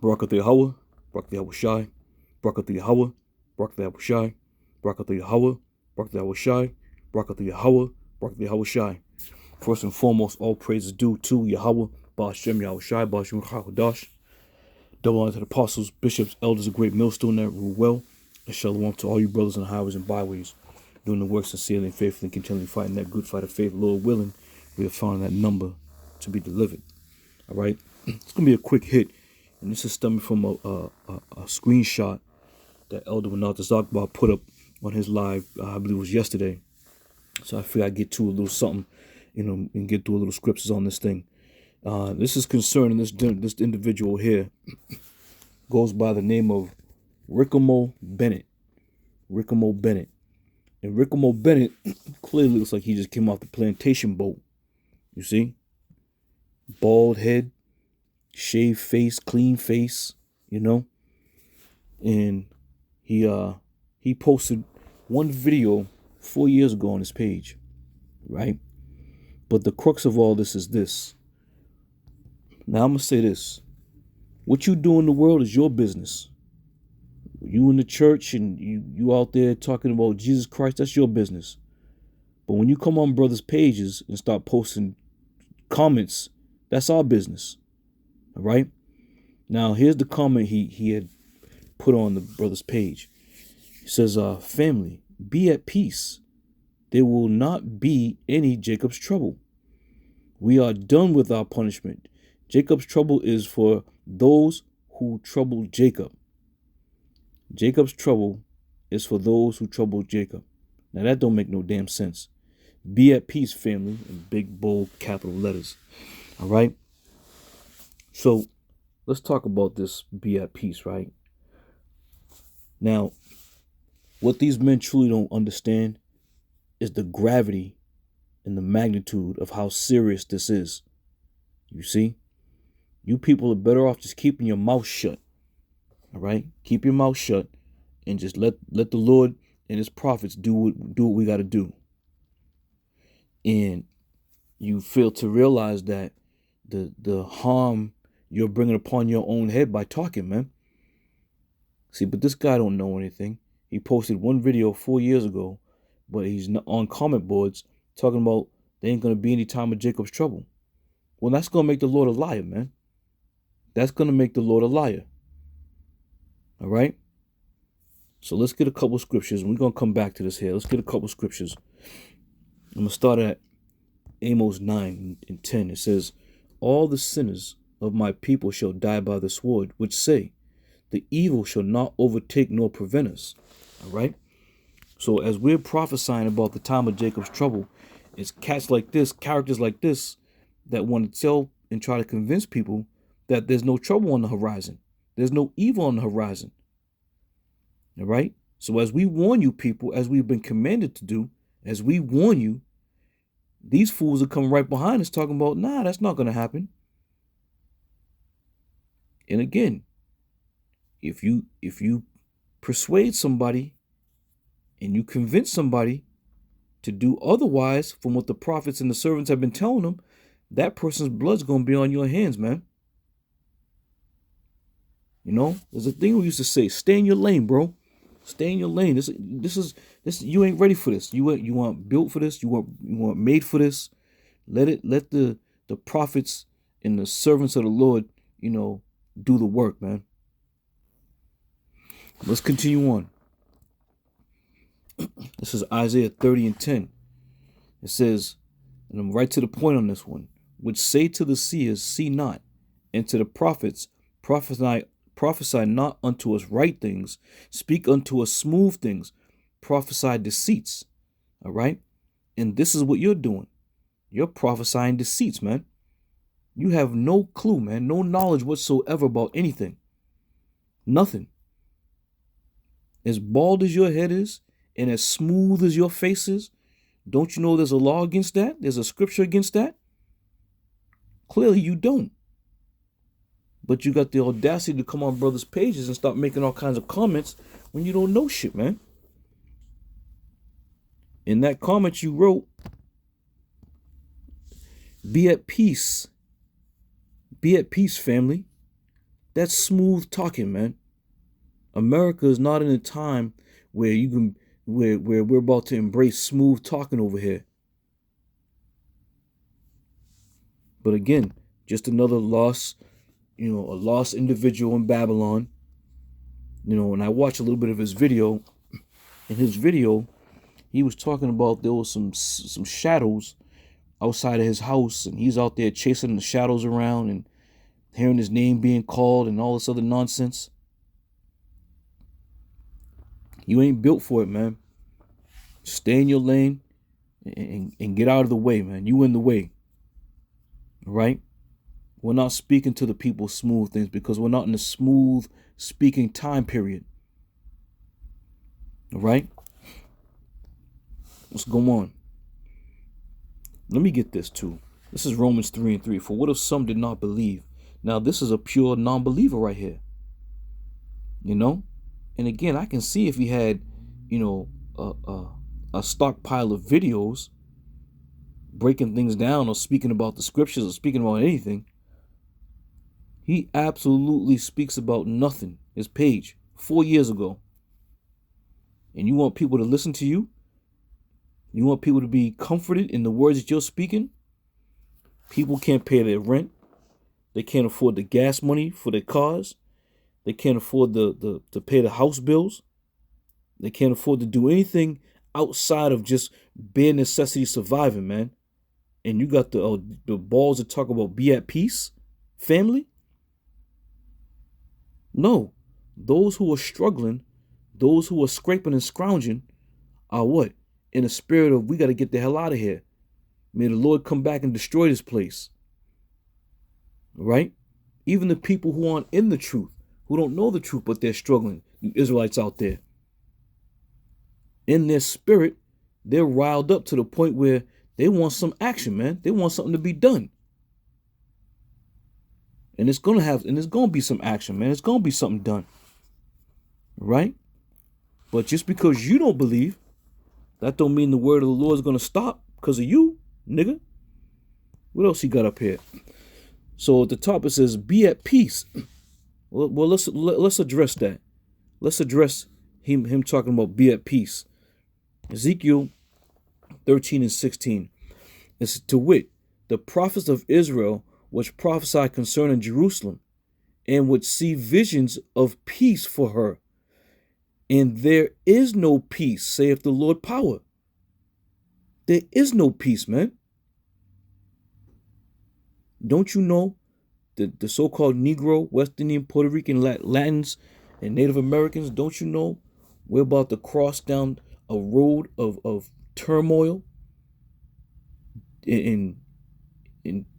Barak Yahweh, Barak Yahweh Shai, Barak Yahweh, Barak Yahweh Shai, Barak Yahweh, Barak Yahweh Shai, Barak Yahweh, Barak Yahweh Shai. First and foremost, all praise is due to Yahweh, Ba'ashem Yahweh Shai, Ba'ashem Chachadash. Double honor to the apostles, bishops, elders, a great millstone that rule well, and shalom to all you brothers on the highways and byways, doing the work sincerely and faithfully, and continually fighting that good fight of faith. Lord willing, we have found that number to be delivered. All right, it's gonna be a quick hit, and this is stemming from a screenshot that Elder Renata Zakbar put up on his live. I believe it was yesterday. So I figured I'd get to a little something, and get through a little scriptures on this thing. This is concerning this individual here. Goes by the name of Ricko Bennett. Ricko Bennett. And Ricko Bennett clearly looks like he just came off the plantation boat. You see? Bald head, shaved face, clean face, And he posted one video 4 years ago on his page, right? But the crux of all this is this. Now I'm gonna say this. What you do in the world is your business. You in the church and you out there talking about Jesus Christ, that's your business. But when you come on brothers' pages and start posting comments, that's our business. All right? Now here's the comment he had put on the brother's page. He says, family, be at peace. There will not be any Jacob's trouble. We are done with our punishment. Jacob's trouble is for those who troubled Jacob. Jacob's trouble is for those who troubled Jacob. Now that don't make no damn sense. Be at peace, family, in big, bold, capital letters. All right? So let's talk about this be at peace, right? Now, what these men truly don't understand is the gravity and the magnitude of how serious this is. You see? You people are better off just keeping your mouth shut. All right? Keep your mouth shut and just let the Lord and his prophets do what we got to do. And you fail to realize that the harm you're bringing upon your own head by talking, man. See, but this guy don't know anything. He posted one video 4 years ago, but he's on comment boards talking about there ain't going to be any time of Jacob's trouble. Well, that's going to make the Lord a liar, man. That's going to make the Lord a liar. All right? So let's get a couple scriptures. We're going to come back to this here. Let's get a couple scriptures. I'm going to start at Amos 9 and 10. It says, all the sinners of my people shall die by the sword, which say, the evil shall not overtake nor prevent us. All right? So as we're prophesying about the time of Jacob's trouble, it's cats like this, characters like this, that want to tell and try to convince people that there's no trouble on the horizon. There's no evil on the horizon. All right? So as we warn you people, as we've been commanded to do, as we warn you, these fools are coming right behind us talking about, nah, that's not going to happen. And again, if you persuade somebody and you convince somebody to do otherwise from what the prophets and the servants have been telling them, that person's blood's going to be on your hands, man. There's a thing we used to say, stay in your lane, bro. Stay in your lane. This you ain't ready for this. You weren't built for this. You weren't made for this. Let the prophets and the servants of the Lord, do the work, man. Let's continue on. This is Isaiah 30 and 10. It says, and I'm right to the point on this one, which say to the seers, see not, and to the prophets, prophesy not unto us right things, speak unto us smooth things, prophesy deceits. All right? And this is what you're doing. You're prophesying deceits, man. You have no clue, man, no knowledge whatsoever about anything. Nothing. As bald as your head is, and as smooth as your face is, don't you know there's a law against that? There's a scripture against that? Clearly you don't. But you got the audacity to come on brothers' pages and start making all kinds of comments when you don't know shit, man. In that comment you wrote, be at peace. Be at peace, family. That's smooth talking, man. America is not in a time where you can where we're about to embrace smooth talking over here. But again, just another lost, a lost individual in Babylon. And I watched a little bit of his video. In his video, he was talking about there was some shadows outside of his house, and he's out there chasing the shadows around and hearing his name being called and all this other nonsense. You ain't built for it, man. Stay in your lane and get out of the way, man. You in the way. Right? We're not speaking to the people smooth things because we're not in the smooth speaking time period. All right? Let's go on. Let me get this too. This is Romans 3:3. For what if some did not believe? Now, this is a pure non-believer right here. And again, I can see if he had, a stockpile of videos breaking things down or speaking about the scriptures or speaking about anything. He absolutely speaks about nothing. His page 4 years ago. And you want people to listen to you? You want people to be comforted in the words that you're speaking? People can't pay their rent. They can't afford the gas money for their cars. They can't afford to pay the house bills. They can't afford to do anything outside of just bare necessity surviving, man. And you got the balls to talk about be at peace, family? No. Those who are struggling, those who are scraping and scrounging are what? In a spirit of, we got to get the hell out of here. May the Lord come back and destroy this place. Right? Even the people who aren't in the truth, who don't know the truth, but they're struggling, the Israelites out there. In their spirit, they're riled up to the point where they want some action, man. They want something to be done. And it's gonna be some action, man. It's gonna be something done. Right? But just because you don't believe, that don't mean the word of the Lord is gonna stop because of you, nigga. What else he got up here? So at the top it says, be at peace. Well, let's address that. Let's address him talking about be at peace. Ezekiel 13:16. It's to wit, the prophets of Israel which prophesy concerning Jerusalem, and would see visions of peace for her. And there is no peace, saith the Lord power. There is no peace, man. Don't you know the so-called Negro, West Indian, Puerto Rican, Latins, and Native Americans? Don't you know we're about to cross down a road of turmoil, in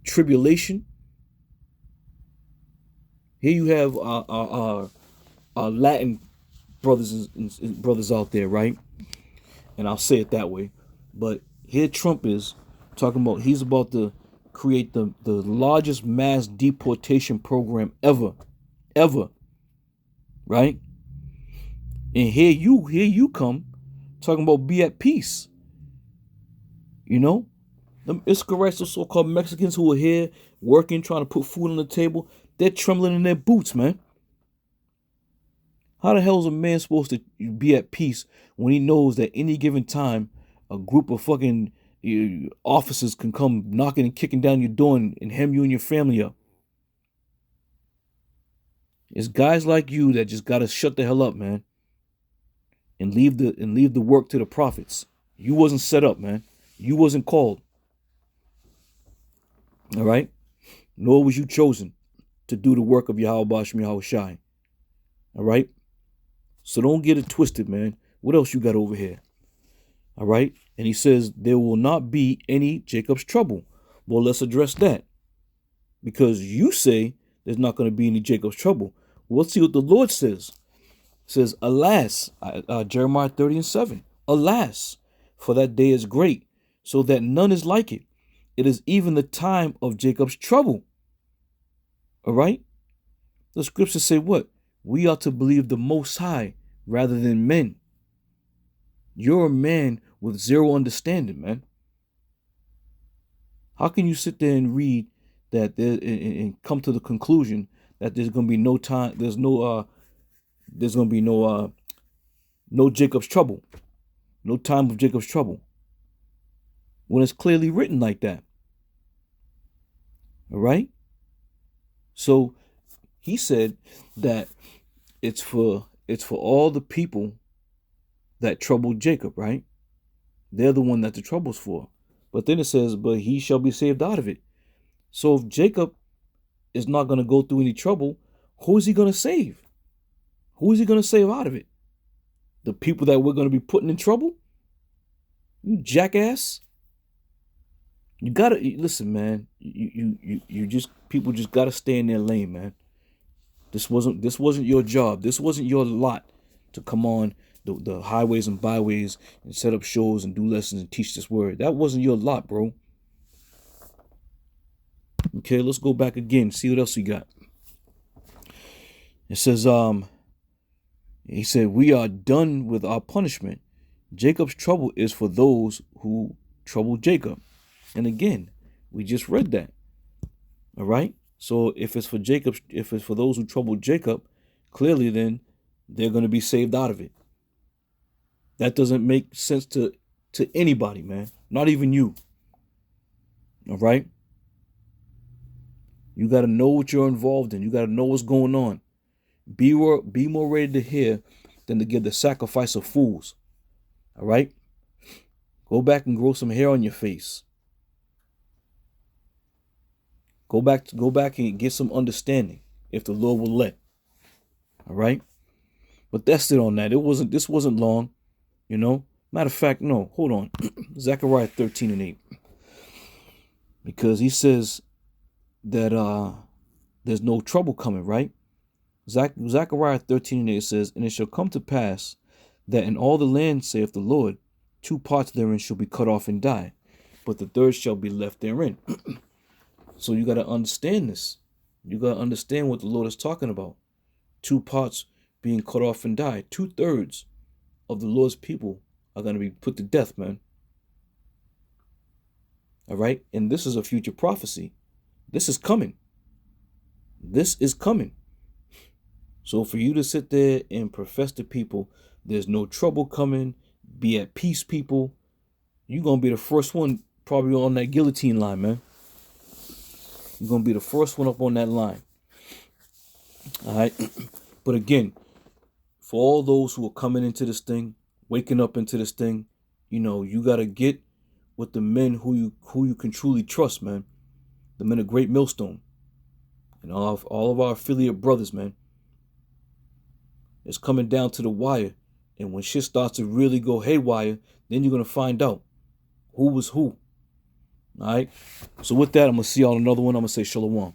tribulation? Here you have our Latin brothers and brothers out there, right? And I'll say it that way. But here Trump is talking about he's about to create the largest mass deportation program ever. Right? And here you come talking about be at peace. Them Iscarites, the so-called Mexicans who are here working, trying to put food on the table, they're trembling in their boots, man. How the hell is a man supposed to be at peace when he knows that any given time a group of fucking officers can come knocking and kicking down your door and hem you and your family up? It's guys like you that just gotta shut the hell up, man, and leave the work to the prophets. You wasn't set up, man. You wasn't called. All right? Nor was you chosen to do the work of Yahweh Bashim Yahweh Shai. All right? So don't get it twisted, man. What else you got over here? All right? And he says, there will not be any Jacob's trouble. Well, let's address that. Because you say there's not going to be any Jacob's trouble. Well, let's see what the Lord says. It says, alas, Jeremiah 30:7. Alas, for that day is great, so that none is like it. It is even the time of Jacob's trouble. All right? The scriptures say what? We are to believe the Most High rather than men. You're a man with zero understanding, man. How can you sit there and read that and come to the conclusion that there's gonna be no time. There's gonna be no Jacob's trouble, no time of Jacob's trouble. When it's clearly written like that. All right. So he said that it's for all the people that troubled Jacob, right? They're the one that the trouble's for. But then it says, but he shall be saved out of it. So if Jacob is not going to go through any trouble, who is he going to save? Who is he going to save out of it? The people that we're going to be putting in trouble? You jackass. You gotta listen, man. People just gotta stay in their lane, man. This wasn't your job. This wasn't your lot to come on the highways and byways and set up shows and do lessons and teach this word. That wasn't your lot, bro. Okay, let's go back again. See what else we got. It says, he said, we are done with our punishment. Jacob's trouble is for those who trouble Jacob. And again, we just read that. All right. So if it's for those who trouble Jacob, clearly then they're going to be saved out of it. That doesn't make sense to anybody, man. Not even you. All right. You got to know what you're involved in. You got to know what's going on. Be more ready to hear than to give the sacrifice of fools. All right. Go back and grow some hair on your face. Go back and get some understanding if the Lord will let. All right. But that's it on that. This wasn't long, you know. Matter of fact, no, hold on. Zechariah 13:8. Because he says that there's no trouble coming, right? Zechariah 13:8 says, and it shall come to pass that in all the land, saith the Lord, 2 parts therein shall be cut off and die, but the third shall be left therein. So you got to understand this. You got to understand what the Lord is talking about. 2 parts being cut off and die. 2/3 of the Lord's people are going to be put to death, man. All right. And this is a future prophecy. This is coming. This is coming. So for you to sit there and profess to people, there's no trouble coming, be at peace, people, you're going to be the first one probably on that guillotine line, man. You're going to be the first one up on that line. All right. But again, for all those who are coming into this thing, waking up into this thing, you know, you got to get with the men who you can truly trust, man. The men of Great Millstone. And all of our affiliate brothers, man. It's coming down to the wire. And when shit starts to really go haywire, then you're going to find out who was who. All right. So with that, I'm going to see y'all another one. I'm going to say shalom.